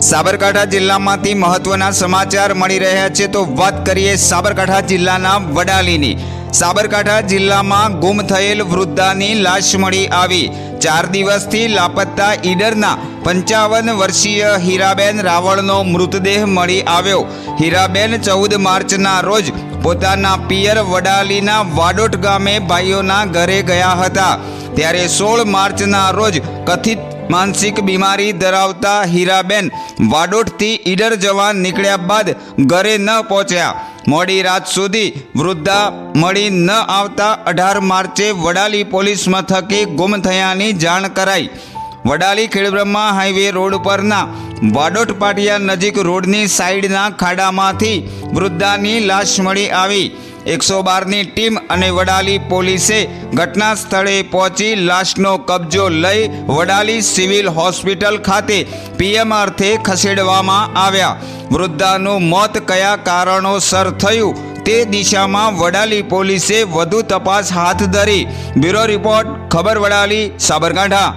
સાબરકાંઠા જિલ્લામાંથી મહત્વના સમાચાર મળી રહ્યા છે તો વાત કરીએ સાબરકાંઠા જિલ્લાના વડાલીની। સાબરકાંઠા જિલ્લામાં ગુમ થયેલ વૃદ્ધાની લાશ મળી આવી। 4 દિવસથી લાપતા ઈડરના 55 વર્ષીય હીરાબેન રાવળનો મૃતદેહ મળી આવ્યો। હીરાબેન 14 માર્ચના રોજ પોતાના પિયર વડાલીના વાડોટ ગામે ભાઈઓના ઘરે ગયા હતા, ત્યારે 16 માર્ચના રોજ કથિત માનસિક બીમારી ધરાવતા હીરાબેન વાડોટથી ઈડર જવા નીકળ્યા બાદ ઘરે ન પહોંચ્યા। મોડી રાત સુધી વૃદ્ધા મળી ન આવતા 18 માર્ચે વડાલી પોલીસ મથકે ગુમ થયાની જાણ કરાઈ। વડાલી ખેડબ્રહ્મા હાઈવે રોડ પરના વાડોટ પાટિયા નજીક રોડની સાઈડના ખાડામાંથી વૃદ્ધાની લાશ મળી આવી। 112ની ટીમ અને વડાલી પોલીસે ઘટના સ્થળે પહોંચી લાશનો કબજો લઈ વડાલી સિવિલ હોસ્પિટલ ખાતે પીએમ અર્થે ખસેડવામાં આવ્યા। વૃદ્ધાનું મોત કયા કારણોસર થયું તે દિશામાં વડાલી પોલીસે વધુ તપાસ હાથ ધરી। બ્યુરો રિપોર્ટ, ખબર વડાલી, સાબરકાંઠા।